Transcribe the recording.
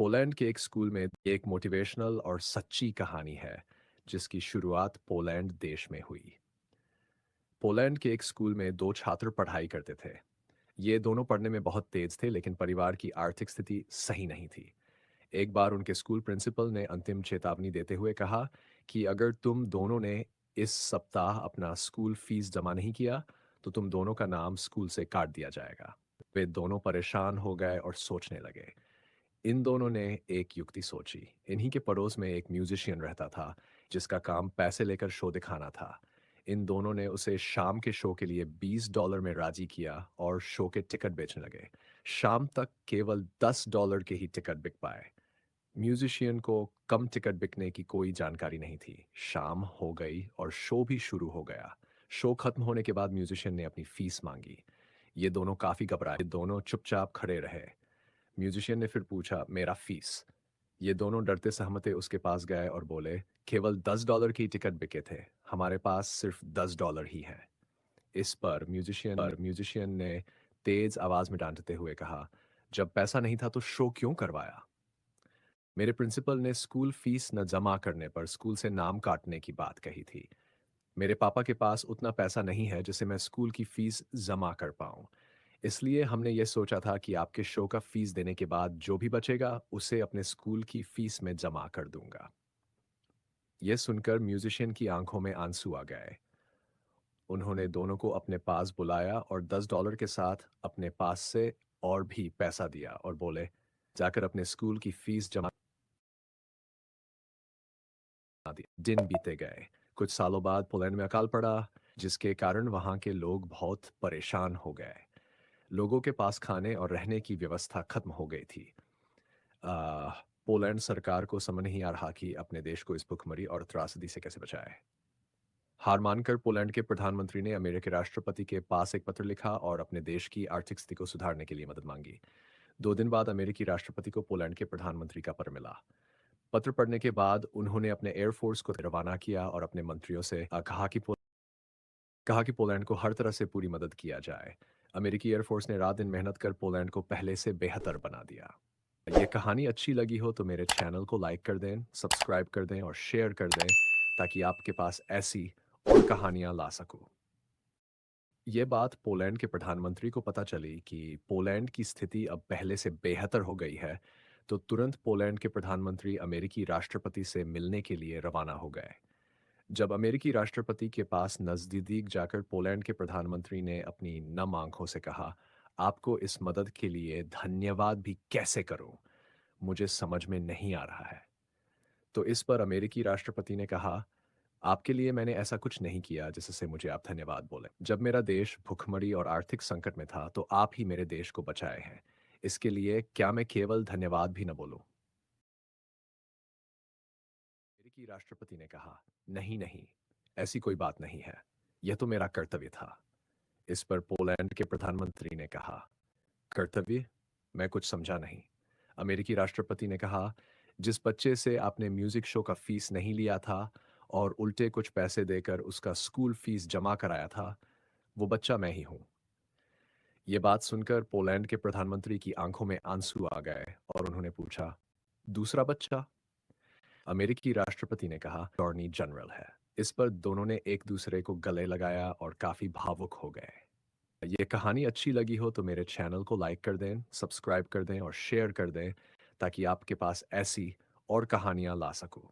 Poland के एक school में एक मोटिवेशनल और सच्ची कहानी है जिसकी शुरुआत पोलैंड देश में हुई। पोलैंड के एक स्कूल में दो छात्र पढ़ाई करते थे। ये दोनों पढ़ने में बहुत तेज थे लेकिन परिवार की आर्थिक स्थिति सही नहीं थी। एक बार उनके स्कूल प्रिंसिपल ने अंतिम चेतावनी देते हुए कहा कि अगर तुम दोनों ने इस सप्ताह अपना स्कूल फीस जमा नहीं किया तो तुम दोनों का नाम स्कूल से काट दिया जाएगा। वे दोनों परेशान हो गए और सोचने लगे। इन दोनों ने एक युक्ति सोची। इन्हीं के पड़ोस में एक म्यूजिशियन रहता था जिसका काम पैसे लेकर शो दिखाना था। इन दोनों ने उसे शाम के शो के लिए $20 में राजी किया और शो के टिकट बेचने लगे। शाम तक केवल $10 के ही टिकट बिक पाए। म्यूजिशियन को कम टिकट बिकने की कोई जानकारी नहीं थी। शाम हो गई और शो भी शुरू हो गया। शो खत्म होने के बाद म्यूजिशियन ने अपनी फीस मांगी। ये दोनों काफी घबराए। दोनों चुपचाप खड़े रहे। म्यूजिशियन ने फिर पूछा, मेरा फीस? ये दोनों डरते सहमते उसके पास गए और बोले, केवल $10 की टिकट बिके थे, हमारे पास सिर्फ $10 ही है। इस पर म्यूजिशियन ने तेज आवाज में डांटते हुए कहा, जब पैसा नहीं था तो शो क्यों करवाया? मेरे प्रिंसिपल ने स्कूल फीस न जमा करने पर स्कूल से नाम काटने की बात कही थी। मेरे पापा के पास उतना पैसा नहीं है जिसे मैं स्कूल की फीस जमा कर पाऊं। इसलिए हमने ये सोचा था कि आपके शो का फीस देने के बाद जो भी बचेगा उसे अपने स्कूल की फीस में जमा कर दूंगा। यह सुनकर म्यूजिशियन की आंखों में आंसू आ गए। उन्होंने दोनों को अपने पास बुलाया और $10 के साथ अपने पास से और भी पैसा दिया और बोले, जाकर अपने स्कूल की फीस जमा दी। दिन बीते गए। कुछ सालों बाद पोलैंड में अकाल पड़ा जिसके कारण वहां के लोग बहुत परेशान हो गए। लोगों के पास खाने और रहने की व्यवस्था खत्म हो गई थी। आ, पोलैंड सरकार को समझ नहीं आ रहा कि अपने देश को इस भुखमरी और त्रासदी से कैसे बचाए। हार मानकर पोलैंड के प्रधानमंत्री ने अमेरिकी राष्ट्रपति के पास एक पत्र लिखा और अपने देश की आर्थिक स्थिति को सुधारने के लिए मदद मांगी। 2 दिन बाद अमेरिकी राष्ट्रपति को पोलैंड के प्रधानमंत्री का पत्र मिला। पत्र पढ़ने के बाद उन्होंने अपने एयरफोर्स को रवाना किया और अपने मंत्रियों से कहा कि पोलैंड को हर तरह से पूरी मदद किया जाए। अमेरिकी एयरफोर्स ने रात दिन मेहनत कर पोलैंड को पहले से बेहतर बना दिया। ये कहानी अच्छी लगी हो तो मेरे चैनल को लाइक कर दें, सब्सक्राइब कर दें और शेयर कर दें ताकि आपके पास ऐसी और कहानियां ला सकूं। ये बात पोलैंड के प्रधानमंत्री को पता चली कि पोलैंड की स्थिति अब पहले से बेहतर हो गई है, तो तुरंत पोलैंड के प्रधानमंत्री अमेरिकी राष्ट्रपति से मिलने के लिए रवाना हो गए। जब अमेरिकी राष्ट्रपति के पास नजदीक जाकर पोलैंड के प्रधानमंत्री ने अपनी नम आंखों से कहा, आपको इस मदद के लिए धन्यवाद भी कैसे करूं, मुझे समझ में नहीं आ रहा है। तो इस पर अमेरिकी राष्ट्रपति ने कहा, आपके लिए मैंने ऐसा कुछ नहीं किया जिससे मुझे आप धन्यवाद बोले। जब मेरा देश भुखमरी और आर्थिक संकट में था तो आप ही मेरे देश को बचाए हैं। इसके लिए क्या मैं केवल धन्यवाद भी न बोलूं? अमेरिकी राष्ट्रपति ने कहा, नहीं नहीं, ऐसी कोई बात नहीं है, यह तो मेरा कर्तव्य था। इस पर पोलैंड के प्रधानमंत्री ने कहा, कर्तव्य? मैं कुछ समझा नहीं। अमेरिकी राष्ट्रपति ने कहा, जिस बच्चे से आपने म्यूजिक शो का फीस नहीं लिया था और उल्टे कुछ पैसे देकर उसका स्कूल फीस जमा कराया था, वो बच्चा मैं ही हूं। ये बात सुनकर पोलैंड के प्रधानमंत्री की आंखों में आंसू आ गए और उन्होंने पूछा, दूसरा बच्चा? अमेरिकी राष्ट्रपति ने कहा, अटॉर्नी जनरल है। इस पर दोनों ने एक दूसरे को गले लगाया और काफी भावुक हो गए। ये कहानी अच्छी लगी हो तो मेरे चैनल को लाइक कर दें, सब्सक्राइब कर दें और शेयर कर दें ताकि आपके पास ऐसी और कहानियां ला सकूं।